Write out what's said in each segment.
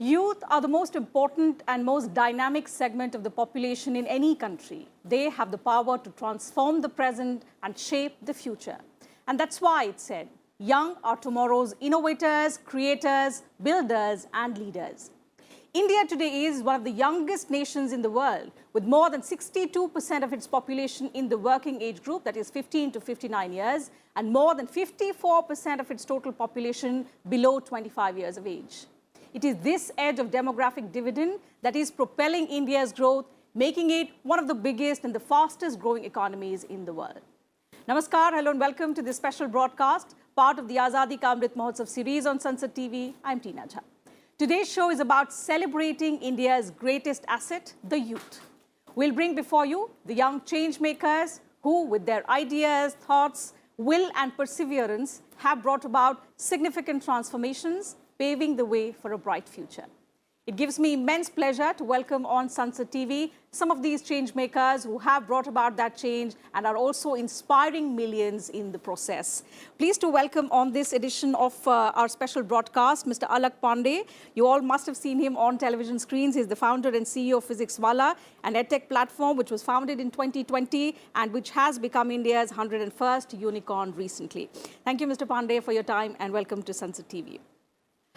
Youth are the most important and most dynamic segment of the population in any country. They have the power to transform the present and shape the future. And that's why it said, young are tomorrow's innovators, creators, builders, and leaders. India today is one of the youngest nations in the world, with more than 62% of its population in the working age group, that is 15 to 59 years, and more than 54% of its total population below 25 years of age. It is this edge of demographic dividend that is propelling India's growth, making it one of the biggest and the fastest growing economies in the world. Namaskar, hello and welcome to this special broadcast, part of the Azadi Ka Amrit Mahotsav series on Sansad TV. I'm Tina Jha. Today's show is about celebrating India's greatest asset, the youth. We'll bring before you the young change makers who, with their ideas, thoughts, will and perseverance, have brought about significant transformations, paving the way for a bright future. It gives me immense pleasure to welcome on Sansad TV some of these change makers who have brought about that change and are also inspiring millions in the process. Pleased to welcome on this edition of our special broadcast, Mr. Alak Pandey. You all must have seen him on television screens. He's the founder and CEO of Physics Wala, an edtech platform which was founded in 2020 and which has become India's 101st unicorn recently. Thank you, Mr. Pandey, for your time and welcome to Sansad TV.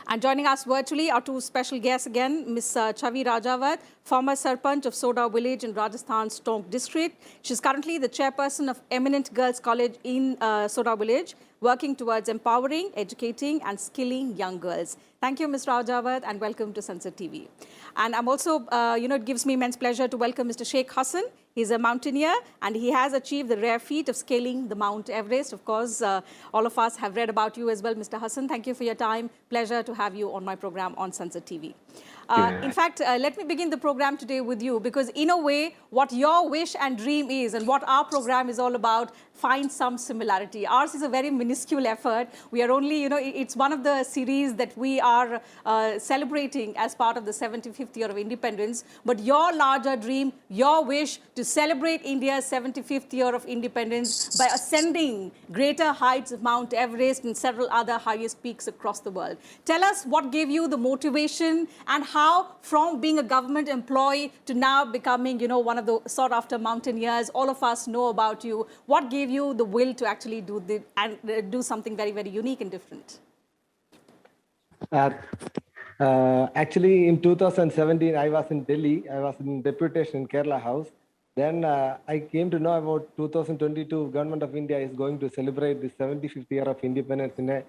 And joining us virtually are two special guests again, Ms. Chavi Rajawat, former Sarpanch of Soda Village in Rajasthan's Tonk district. She's currently the chairperson of Eminent Girls College in Soda Village, working towards empowering, educating and skilling young girls. Thank you, Ms. Rajawat, and welcome to Sansad TV. And I'm also, it gives me immense pleasure to welcome Mr. Sheikh Hassan. He's a mountaineer and he has achieved the rare feat of scaling the Mount Everest. Of course, all of us have read about you as well, Mr. Hassan. Thank you for your time. Pleasure to have you on my program on Sansad TV. In fact, let me begin the program today with you because in a way, what your wish and dream is and what our program is all about finds some similarity. Ours is a very minuscule effort. We are only, it's one of the series that we are celebrating as part of the 75th year of independence. But your larger dream, your wish to celebrate India's 75th year of independence by ascending greater heights of Mount Everest and several other highest peaks across the world. Tell us what gave you the motivation and how from being a government employee to now becoming, one of the sought after mountaineers. All of us know about you. What gave you the will to actually do something very, very unique and different? Actually, in 2017, I was in Delhi. I was in deputation in Kerala House. Then I came to know about 2022, Government of India is going to celebrate the 75th year of independence in a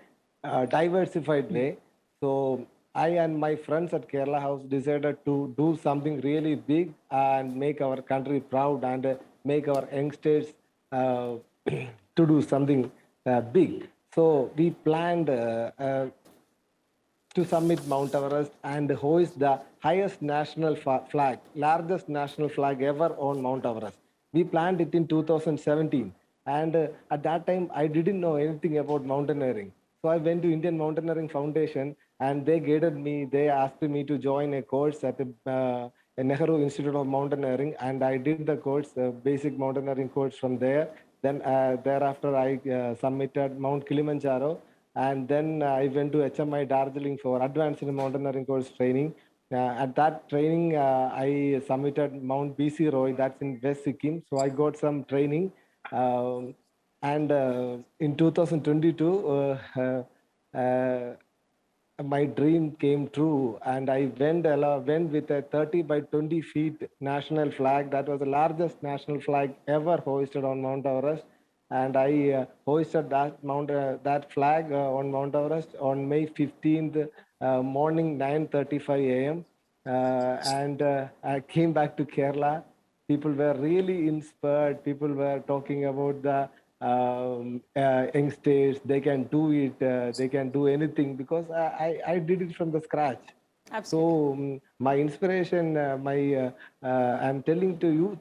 diversified way. So I and my friends at Kerala House decided to do something really big and make our country proud and make our youngsters to do something big. So we planned to summit Mount Everest and hoist the highest national flag, largest national flag ever on Mount Everest. We planned it in 2017. And at that time, I didn't know anything about mountaineering. So I went to Indian Mountaineering Foundation and they guided me. They asked me to join a course at the Nehru Institute of Mountaineering. And I did the course, basic mountaineering course from there. Then thereafter, I submitted Mount Kilimanjaro. And then I went to HMI Darjeeling for advanced mountaineering course training. At that training, I submitted Mount BC Roy, that's in West Sikkim. So I got some training. And in 2022, my dream came true. And I went with a 30 by 20 feet national flag. That was the largest national flag ever hoisted on Mount Everest. And I hoisted that flag on Mount Everest on May 15th morning, 9:35 a.m. And I came back to Kerala. People were really inspired. People were talking about the youngsters. They can do it. They can do anything because I did it from the scratch. Absolutely. So my inspiration, I'm telling to you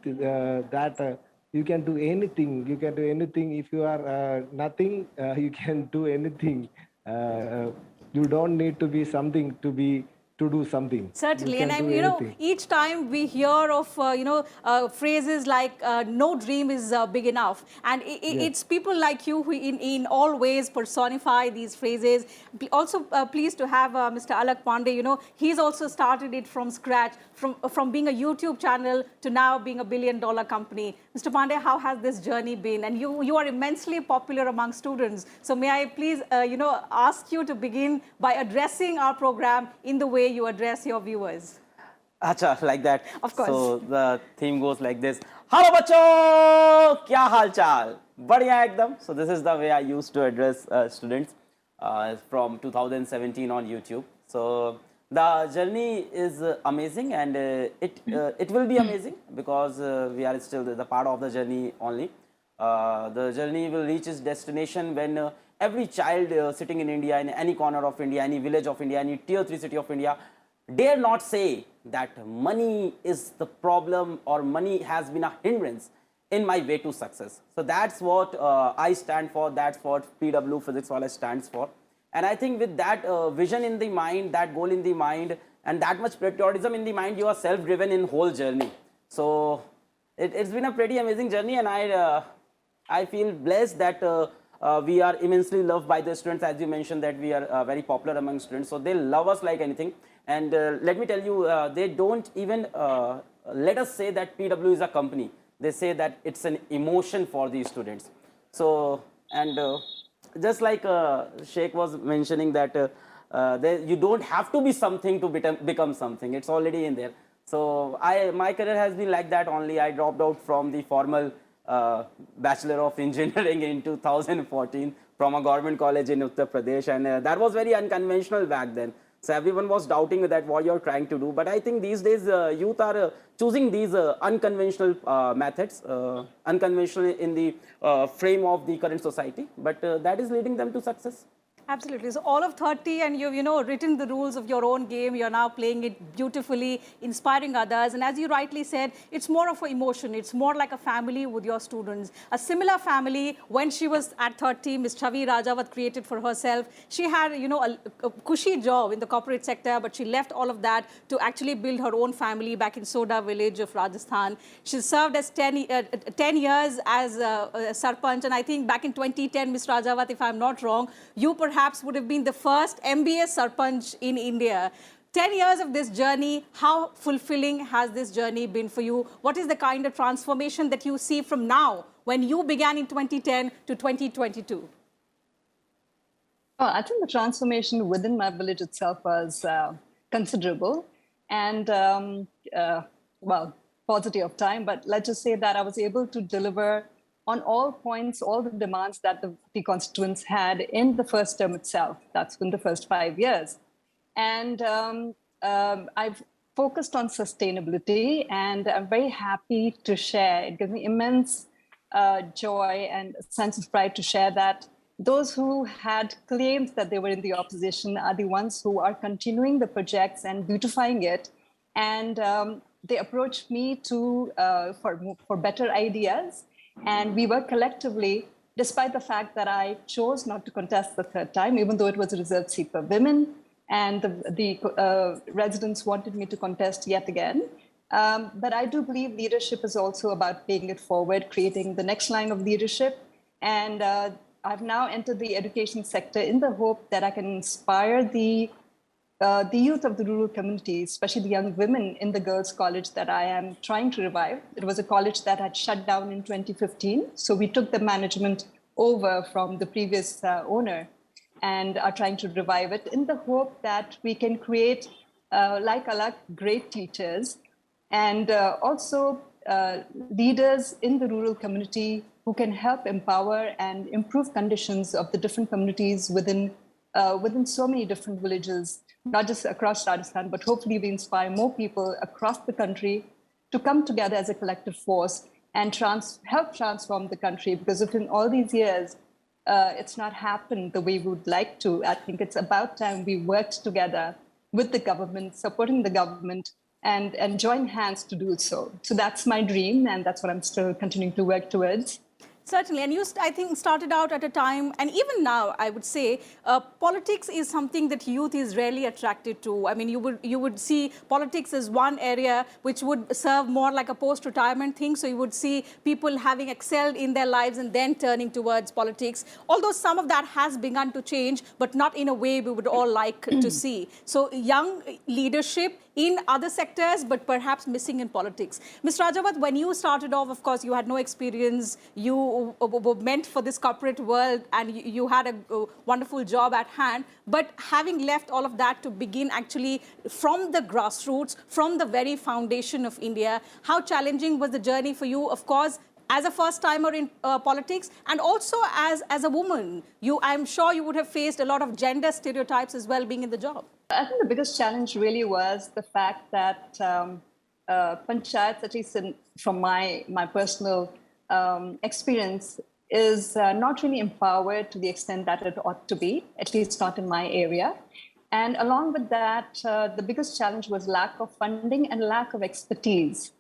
that you can do anything. You can do anything. If you are nothing, you can do anything. You don't need to be something to be to do something. Certainly, You and can do anything. each time we hear of phrases like "no dream is big enough," and it's people like you who, in all ways, personify these phrases. Also, pleased to have Mr. Alak Pandey. He's also started it from scratch, from being a YouTube channel to now being a billion-dollar company. Mr. Pandey, how has this journey been? And you are immensely popular among students. So may I please ask you to begin by addressing our program in the way you address your viewers. Acha, like that. Of course. So the theme goes like this. Hello, bachcho! Kya hal chal? Badhiya ekdam. So this is the way I used to address students from 2017 on YouTube. So the journey is amazing, and it will be amazing because we are still the part of the journey only. The journey will reach its destination when every child sitting in India, in any corner of India, any village of India, any tier 3 city of India, dare not say that money is the problem or money has been a hindrance in my way to success. So that's what I stand for. That's what PW Physics Wala stands for. And I think with that vision in the mind, that goal in the mind, and that much patriotism in the mind, you are self-driven in whole journey. So it's been a pretty amazing journey, and I feel blessed that we are immensely loved by the students. As you mentioned that we are very popular among students, so they love us like anything. And let me tell you, they don't even let us say that PW is a company. They say that it's an emotion for these students. So, and just like Sheikh was mentioning that you don't have to be something to become something. It's already in there. So my career has been like that only. I dropped out from the formal Bachelor of Engineering in 2014 from a government college in Uttar Pradesh, and that was very unconventional back then. So everyone was doubting that what you're trying to do. But I think these days youth are choosing these unconventional methods, unconventional in the frame of the current society. But that is leading them to success. Absolutely. So all of 30 and you've, written the rules of your own game. You're now playing it beautifully, inspiring others. And as you rightly said, it's more of an emotion. It's more like a family with your students. A similar family, when she was at 30, Ms. Chavi Rajawat created for herself. She had, a cushy job in the corporate sector, but she left all of that to actually build her own family back in Soda village of Rajasthan. She served as 10 years as a Sarpanch. And I think back in 2010, Ms. Rajawat, if I'm not wrong, you perhaps would have been the first MBA Sarpanch in India. 10 years of this journey, how fulfilling has this journey been for you? What is the kind of transformation that you see from now, when you began in 2010 to 2022? Oh, I think the transformation within my village itself was considerable. And, well, paucity of time, but let's just say that I was able to deliver on all points, all the demands that the constituents had in the first term itself. That's been the first 5 years. And I've focused on sustainability, and I'm very happy to share. It gives me immense joy and a sense of pride to share that those who had claimed that they were in the opposition are the ones who are continuing the projects and beautifying it. And they approached me for better ideas. And we worked collectively, despite the fact that I chose not to contest the third time, even though it was a reserved seat for women, and the residents wanted me to contest yet again. But I do believe leadership is also about paying it forward, creating the next line of leadership. And I've now entered the education sector in the hope that I can inspire the youth of the rural communities, especially the young women in the girls' college that I am trying to revive. It was a college that had shut down in 2015. So we took the management over from the previous owner and are trying to revive it in the hope that we can create, like Alak, great teachers and also leaders in the rural community who can help empower and improve conditions of the different communities within so many different villages, not just across Rajasthan, but hopefully we inspire more people across the country to come together as a collective force and help transform the country. Because if in all these years, it's not happened the way we would like to, I think it's about time we worked together with the government, supporting the government, and join hands to do so. So that's my dream, and that's what I'm still continuing to work towards. Certainly, and you, I think, started out at a time, and even now, I would say, politics is something that youth is rarely attracted to. I mean, you would see politics as one area which would serve more like a post-retirement thing. So you would see people having excelled in their lives and then turning towards politics. Although some of that has begun to change, but not in a way we would all like to see. So young leadership in other sectors, but perhaps missing in politics. Ms. Rajawat, when you started off, of course, you had no experience. You were meant for this corporate world, and you had a wonderful job at hand. But having left all of that to begin actually from the grassroots, from the very foundation of India, how challenging was the journey for you? Of course, as a first-timer in politics, and also as a woman, I'm sure you would have faced a lot of gender stereotypes as well being in the job. I think the biggest challenge really was the fact that panchayats, at least from my personal experience, is not really empowered to the extent that it ought to be, at least not in my area. And along with that, the biggest challenge was lack of funding and lack of expertise,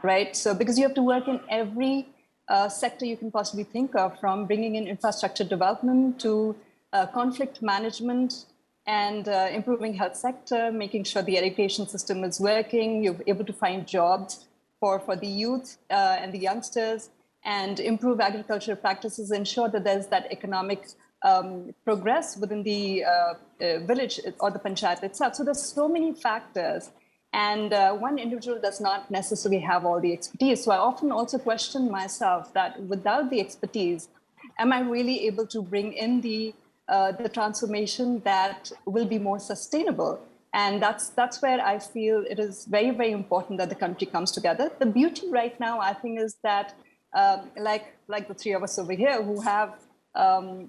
right? So because you have to work in every sector you can possibly think of, from bringing in infrastructure development to conflict management and improving health sector, making sure the education system is working, you're able to find jobs for the youth and the youngsters, and improve agricultural practices, ensure that there's that economic progress within the village or the panchayat itself. So there's so many factors. And one individual does not necessarily have all the expertise. So I often also question myself that without the expertise, am I really able to bring in the transformation that will be more sustainable? And that's where I feel it is very, very important that the country comes together. The beauty right now, I think, is that like the three of us over here who have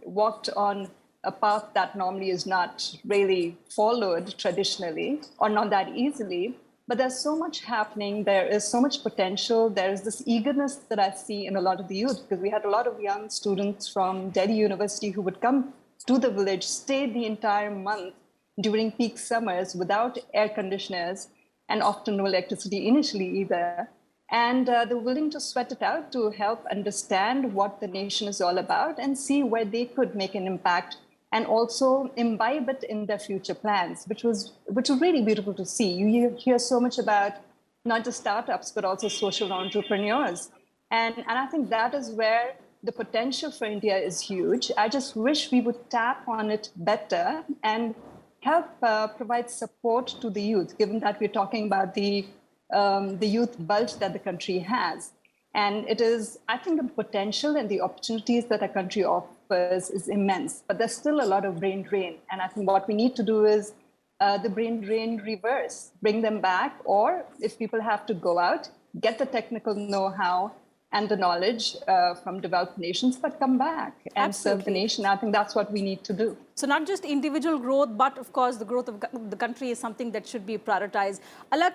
walked on a path that normally is not really followed traditionally or not that easily. But there's so much happening. There is so much potential. There is this eagerness that I see in a lot of the youth, because we had a lot of young students from Delhi University who would come to the village, stay the entire month during peak summers without air conditioners and often no electricity initially either. And they're willing to sweat it out to help understand what the nation is all about and see where they could make an impact, and also imbibe it in their future plans, which was really beautiful to see. You hear so much about not just startups, but also social entrepreneurs. And I think that is where the potential for India is huge. I just wish we would tap on it better and help provide support to the youth, given that we're talking about the youth bulge that the country has. And it is, I think, the potential and the opportunities that our country offers is immense, but there's still a lot of brain drain. And I think what we need to do is the brain drain reverse, bring them back, or if people have to go out, get the technical know-how and the knowledge from developed nations, but come back and serve the nation. I think that's what we need to do. So not just individual growth, but of course the growth of the country is something that should be prioritized. Alak,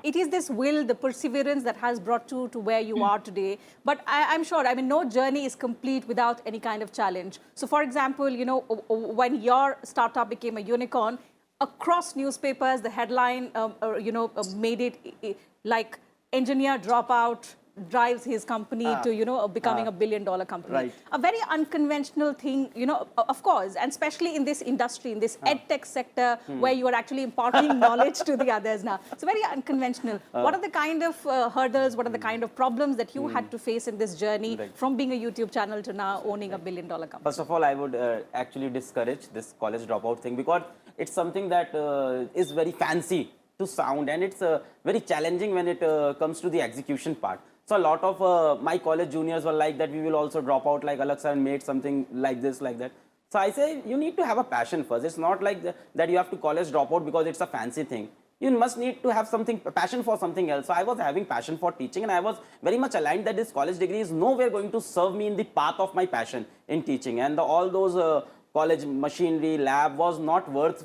it is this will, the perseverance that has brought you to where you are today. But I'm sure, no journey is complete without any kind of challenge. So for example, when your startup became a unicorn, across newspapers, the headline, made it like engineer dropout drives his company to, becoming a billion-dollar company. Right. A very unconventional thing, of course, and especially in this industry, in this edtech sector, where you are actually imparting knowledge to the others now. It's very unconventional. What are the kind of hurdles, what are the kind of problems that you had to face in this journey from being a YouTube channel to now owning a billion-dollar company? First of all, I would actually discourage this college dropout thing, because it's something that is very fancy to sound, and it's very challenging when it comes to the execution part. So a lot of my college juniors were like that, we will also drop out, like Alak sir made something like this, like that. So I say, you need to have a passion first. It's not like that you have to college drop out because it's a fancy thing. You must need to have passion for something else. So I was having passion for teaching, and I was very much aligned that this college degree is nowhere going to serve me in the path of my passion in teaching. And all those college machinery, lab was not worth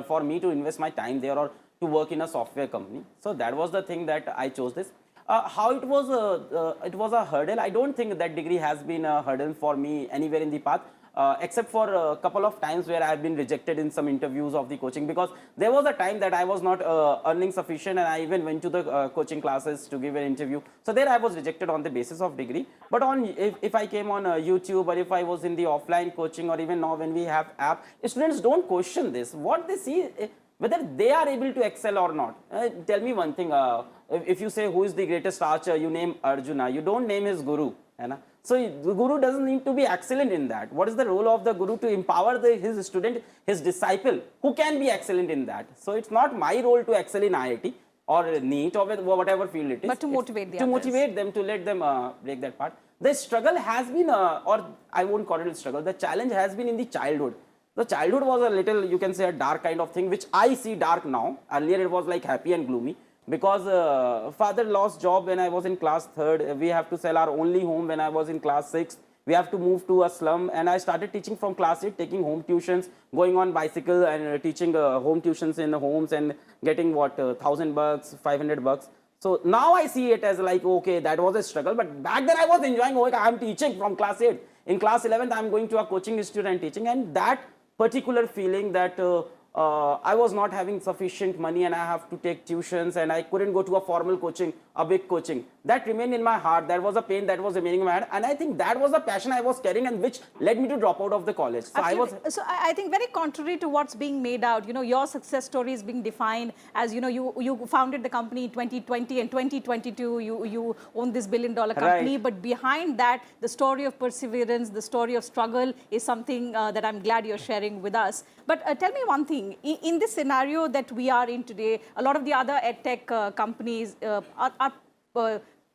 for me to invest my time there or to work in a software company. So that was the thing that I chose this. How it was a hurdle. I don't think that degree has been a hurdle for me anywhere in the path. except for a couple of times where I've been rejected in some interviews of the coaching, because there was a time that I was not earning sufficient, and I even went to the coaching classes to give an interview. So there I was rejected on the basis of degree. But if I came on YouTube, or if I was in the offline coaching, or even now when we have app, students don't question this. What they see, whether they are able to excel or not. Tell me one thing, if you say who is the greatest archer, you name Arjuna, you don't name his guru. So the guru doesn't need to be excellent in that. What is the role of the guru? To empower his student, his disciple, who can be excellent in that. So it's not my role to excel in IIT or NEET or whatever field it is. But to motivate to motivate them, to let them break that part. The struggle has been, or I won't call it a struggle, the challenge has been in the childhood. The childhood was a little, you can say, a dark kind of thing, which I see dark now. Earlier it was like happy and gloomy, because father lost job when I was in class 3rd. We have to sell our only home when I was in class 6th. We have to move to a slum, and I started teaching from class 8, taking home tuitions, going on bicycle and teaching home tuitions in the homes, and getting what, $1,000, $500. So now I see it as like, okay, that was a struggle, but back then I was enjoying, okay, I'm teaching from class 8. In class 11th, I'm going to a coaching institute and teaching, and that particular feeling that I was not having sufficient money and I have to take tuitions, and I couldn't go to a formal coaching, a big coaching, that remained in my heart. That was a pain that was remaining in my heart, and I think that was the passion I was carrying, and which led me to drop out of the college. So I think very contrary to what's being made out, your success story is being defined as, you founded the company in 2020, and 2022 you own this billion-dollar company. Right. But behind that, the story of perseverance, the story of struggle is something that I'm glad you're sharing with us. But tell me one thing, in this scenario that we are in today, a lot of the other edtech companies are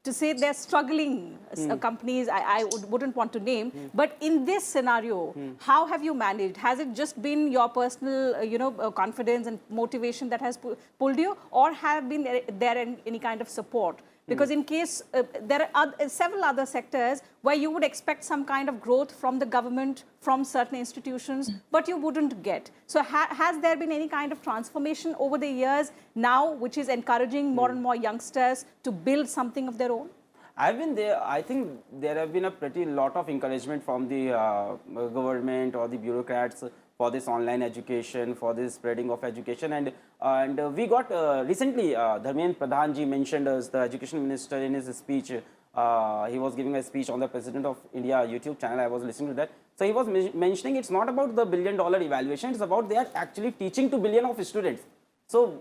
to say they're struggling companies, I wouldn't want to name, but in this scenario, how have you managed? Has it just been your personal, confidence and motivation that has pulled you, or have been there any kind of support? Because in case there are several other sectors where you would expect some kind of growth from the government, from certain institutions, but you wouldn't get. So has there been any kind of transformation over the years now, which is encouraging more and more youngsters to build something of their own? I've been there. I think there have been a pretty lot of encouragement from the government or the bureaucrats for this online education, for this spreading of education, and we got recently Dharmendra Pradhan ji mentioned as the education minister in his speech. He was giving a speech on the President of India YouTube channel. I was listening to that. So he was mentioning it's not about the billion-dollar evaluation. It's about they are actually teaching to billion of students. So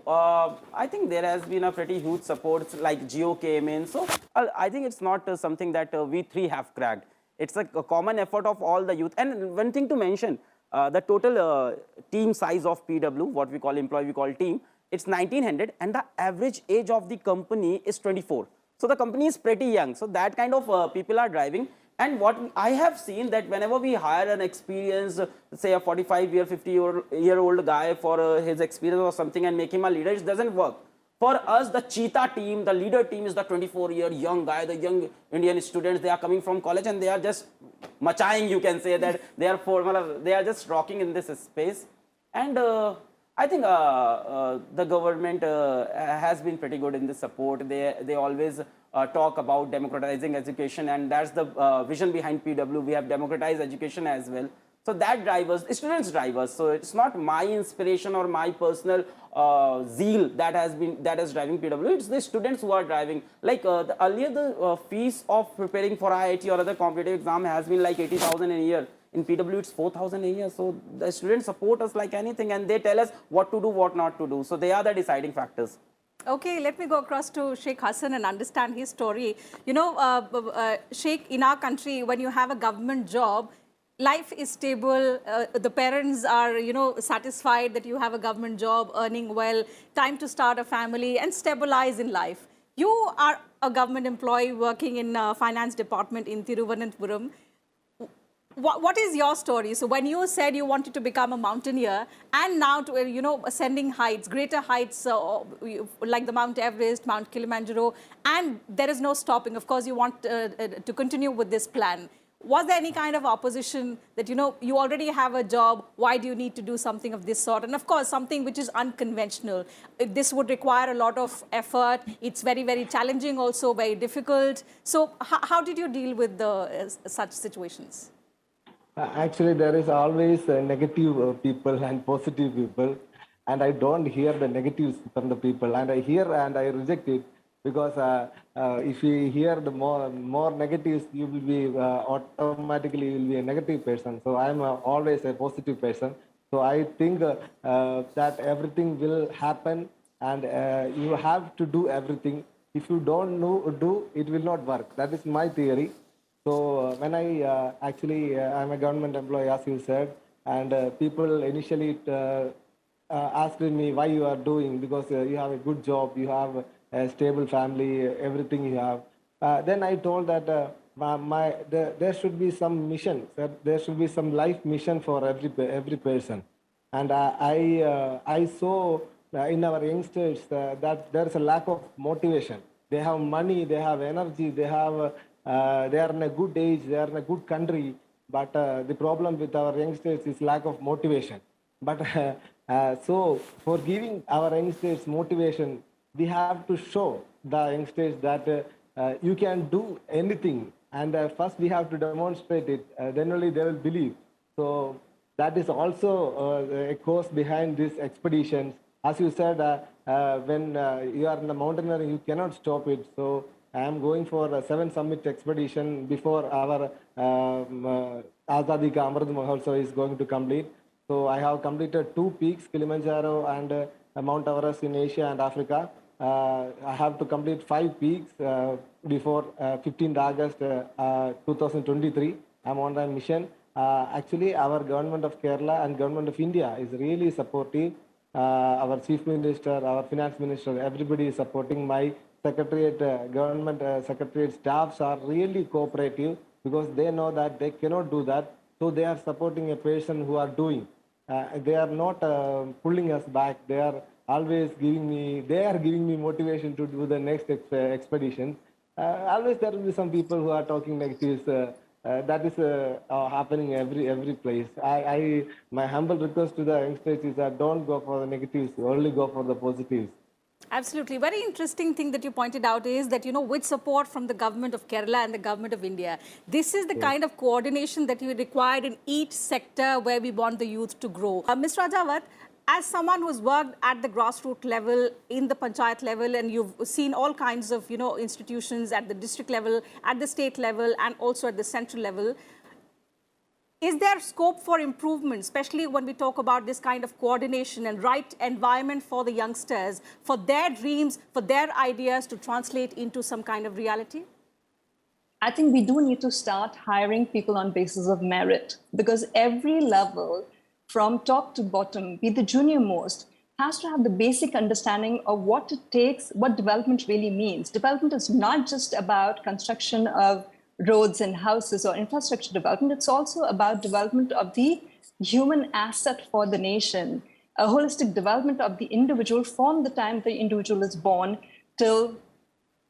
I think there has been a pretty huge support, like Geo came in. So I think it's not something that we three have cracked. It's a common effort of all the youth. And one thing to mention, the total team size of PW, what we call employee, we call team, it's 1900, and the average age of the company is 24. So the company is pretty young. So that kind of people are driving. And what I have seen that whenever we hire an experienced, say a 45-year, 50-year-old guy for his experience or something and make him a leader, it doesn't work. For us, the cheetah team, the leader team is the 24-year young guy, the young Indian students. They are coming from college and they are just machaying, you can say that they are just rocking in this space. And I think the government has been pretty good in this support. They always talk about democratizing education, and that's the vision behind PW. We have democratized education as well. So that drives us, students drive us. So it's not my inspiration or my personal zeal that is driving PW. It's the students who are driving. Like earlier, the fees of preparing for IIT or other competitive exam has been like 80,000 a year. In PW, it's 4,000 a year. So the students support us like anything, and they tell us what to do, what not to do. So they are the deciding factors. Okay, let me go across to Sheikh Hassan and understand his story. Sheikh, in our country, when you have a government job, life is stable, the parents are, satisfied that you have a government job, earning well, time to start a family and stabilize in life. You are a government employee working in finance department in Thiruvananthapuram. What is your story? So when you said you wanted to become a mountaineer and now to, ascending heights, greater heights like the Mount Everest, Mount Kilimanjaro, and there is no stopping. Of course, you want to continue with this plan. Was there any kind of opposition that, you already have a job, why do you need to do something of this sort? And of course, something which is unconventional. This would require a lot of effort. It's very, very challenging also, very difficult. So how did you deal with such situations? Actually, there is always negative people and positive people, and I don't hear the negatives from the people, and I hear and I reject it because if you hear the more negatives, you will be automatically you will be a negative person. So I am always a positive person. So I think that everything will happen, and you have to do everything. If you don't know do, it will not work. That is my theory. So when I I'm a government employee, as you said, and people initially asked me why you are doing, because you have a good job, you have a stable family, everything you have. Then I told that there should be some mission, there should be some life mission for every person, and I saw in our youngsters that there is a lack of motivation. They have money, they have energy, they are in a good age, they are in a good country, but the problem with our youngsters is lack of motivation. But so for giving our youngsters motivation, we have to show the youngsters that you can do anything, and first we have to demonstrate it. Then only they will believe. So that is also a cause behind these expeditions. As you said, when you are in the mountaineering, you cannot stop it. So I am going for a 7 summit expedition before our Azadi Ka Amrit Mahotsav is going to complete. So I have completed 2 peaks, Kilimanjaro and Mount Everest in Asia and Africa. I have to complete 5 peaks before 15th August 2023. I'm on that mission. Actually, our government of Kerala and government of India is really supportive. Our chief minister, our finance minister, everybody is supporting. My secretariat, government secretariat staffs are really cooperative because they know that they cannot do that. So they are supporting a person who are doing. They are not pulling us back. They are always giving me motivation to do the next expedition. Always there will be some people who are talking negatives. That is happening every place. My humble request to the youngsters is that don't go for the negatives, only go for the positives. Absolutely. Very interesting thing that you pointed out is that, with support from the government of Kerala and the government of India, this is the kind of coordination that we require in each sector where we want the youth to grow. Ms. Rajawat, as someone who's worked at the grassroots level, in the panchayat level, and you've seen all kinds of, institutions at the district level, at the state level, and also at the central level, is there scope for improvement, especially when we talk about this kind of coordination and right environment for the youngsters, for their dreams, for their ideas to translate into some kind of reality? I think we do need to start hiring people on basis of merit, because every level, from top to bottom, be the junior most, has to have the basic understanding of what it takes, what development really means. Development is not just about construction of roads and houses or infrastructure development. It's also about development of the human asset for the nation, a holistic development of the individual from the time the individual is born till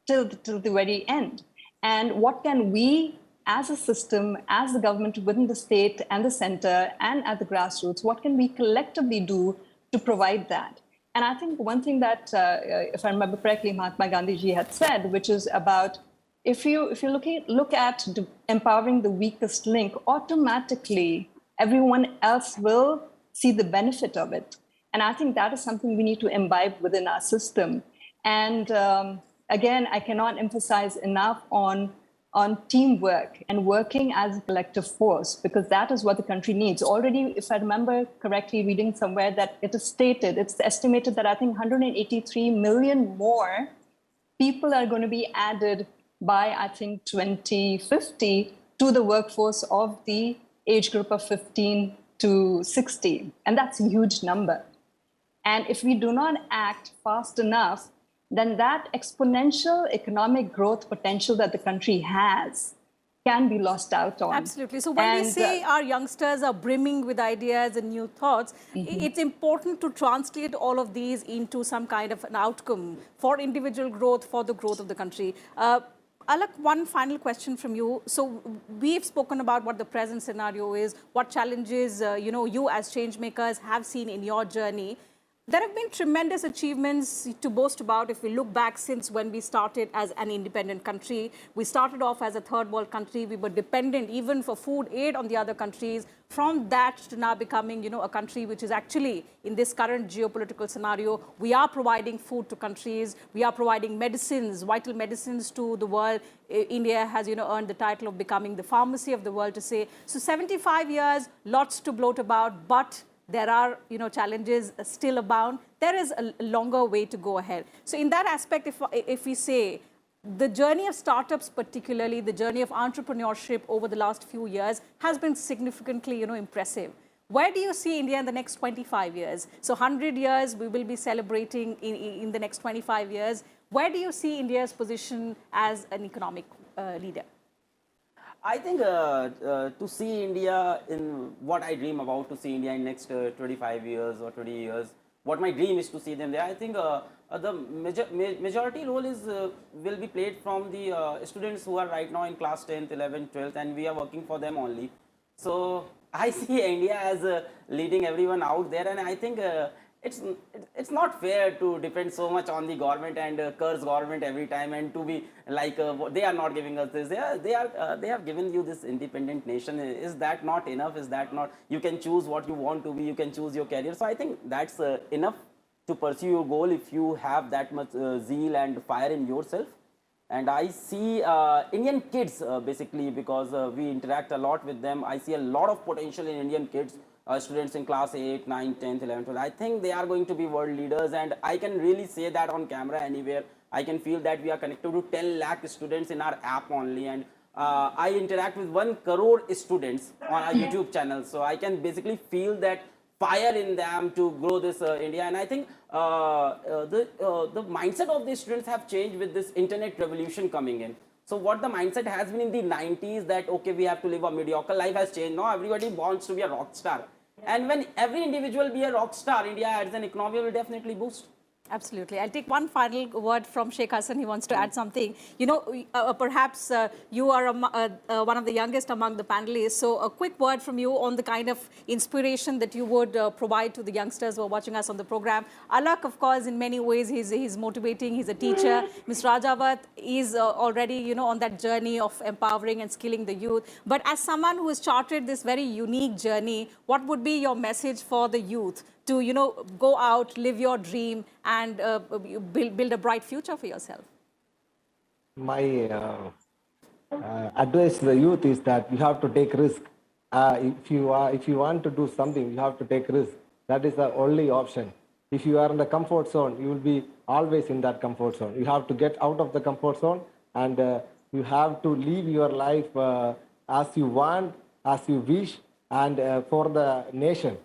the very end. And what can we, as a system, as the government within the state and the center and at the grassroots, what can we collectively do to provide that? And I think one thing that, if I remember correctly, Mahatma Gandhi ji had said, which is about if you look at empowering the weakest link, automatically everyone else will see the benefit of it. And I think that is something we need to imbibe within our system. And again, I cannot emphasize enough on teamwork and working as a collective force, because that is what the country needs. Already, if I remember correctly, reading somewhere that it is stated, it's estimated that I think 183 million more people are going to be added by, I think, 2050 to the workforce of the age group of 15 to 60. And that's a huge number. And if we do not act fast enough, then that exponential economic growth potential that the country has can be lost out on. Absolutely. So when we say our youngsters are brimming with ideas and new thoughts, it's important to translate all of these into some kind of an outcome for individual growth, for the growth of the country. Alak, one final question from you. So we've spoken about what the present scenario is, what challenges you as change makers have seen in your journey. There have been tremendous achievements to boast about if we look back since when we started as an independent country. We started off as a third world country. We were dependent even for food aid on the other countries. From that to now becoming, a country which is actually in this current geopolitical scenario, we are providing food to countries. We are providing medicines, vital medicines to the world. India has, earned the title of becoming the pharmacy of the world to say. So 75 years, lots to gloat about, but there are, challenges still abound. There is a longer way to go ahead. So in that aspect, if we say the journey of startups, particularly the journey of entrepreneurship over the last few years has been significantly, impressive. Where do you see India in the next 25 years? So 100 years we will be celebrating in the next 25 years. Where do you see India's position as an economic leader? I think to see India in what I dream about, to see India in next 25 years or 20 years, what my dream is to see them there. I think the majority role is will be played from the students who are right now in class 10th, 11th, 12th, and we are working for them only. So I see India as leading everyone out there, and I think it's not fair to depend so much on the government and curse government every time, and to be like they are not giving us this. They have given you this independent nation. Is that not enough? Is that not? You can choose what you want to be. You can choose your career. So I think that's enough to pursue your goal if you have that much zeal and fire in yourself. And I see Indian kids basically, because we interact a lot with them. I see a lot of potential in Indian kids. Students in class 8, 9, 10th, 11th, 12th. I think they are going to be world leaders, and I can really say that on camera anywhere. I can feel that we are connected to 10 lakh students in our app only, and I interact with 1 crore students on our YouTube channel. So I can basically feel that fire in them to grow this India. And I think the mindset of these students have changed with this internet revolution coming in. So what the mindset has been in the 90s, that okay, we have to live a mediocre life, has changed. Now everybody wants to be a rock star. And when every individual be a rock star, India as an economy will definitely boost. Absolutely. I'll take one final word from Sheikh Hassan. He wants to add something. Perhaps you are one of the youngest among the panelists. So a quick word from you on the kind of inspiration that you would provide to the youngsters who are watching us on the program. Alak, of course, in many ways, he's motivating. He's a teacher. Ms. Rajavat is already, on that journey of empowering and skilling the youth. But as someone who has charted this very unique journey, what would be your message for the youth to, go out, live your dream, and build a bright future for yourself? My advice to the youth is that you have to take risk. If you want to do something, you have to take risk. That is the only option. If you are in the comfort zone, you will be always in that comfort zone. You have to get out of the comfort zone, and you have to live your life as you want, as you wish, and for the nation.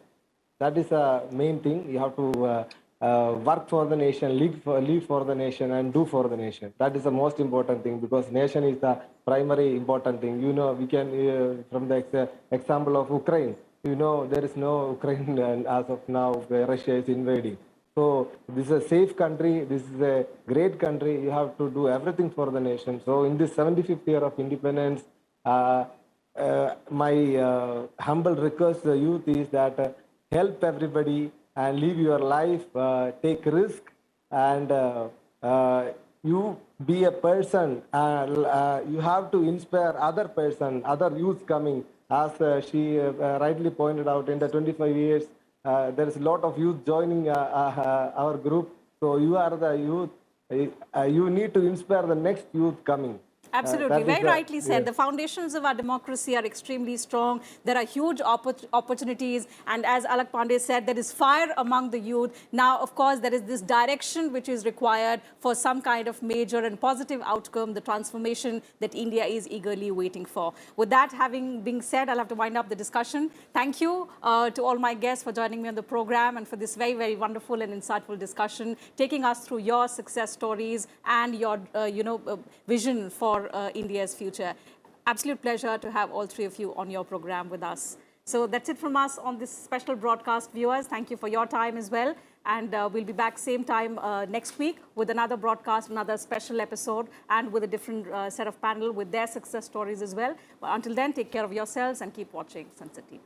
That is the main thing. You have to work for the nation, live for the nation, and do for the nation. That is the most important thing, because nation is the primary important thing. We can, from the example of Ukraine, there is no Ukraine as of now, where Russia is invading. So this is a safe country. This is a great country. You have to do everything for the nation. So in this 75th year of independence, my humble request to the youth is that help everybody and live your life, take risk, and you be a person. You have to inspire other person, other youth coming. As she rightly pointed out, in the 25 years, there is a lot of youth joining our group. So you are the youth. You need to inspire the next youth coming. Absolutely. Very rightly said. The foundations of our democracy are extremely strong. There are huge opportunities. And as Alak Pandey said, there is fire among the youth. Now, of course, there is this direction which is required for some kind of major and positive outcome, the transformation that India is eagerly waiting for. With that having been said, I'll have to wind up the discussion. Thank you to all my guests for joining me on the program and for this very, very wonderful and insightful discussion, taking us through your success stories and your, vision for India's future. Absolute pleasure to have all three of you on your program with us. So that's it from us on this special broadcast, viewers. Thank you for your time as well. And we'll be back same time next week with another broadcast, another special episode, and with a different set of panel with their success stories as well. But until then, take care of yourselves and keep watching Sansad TV.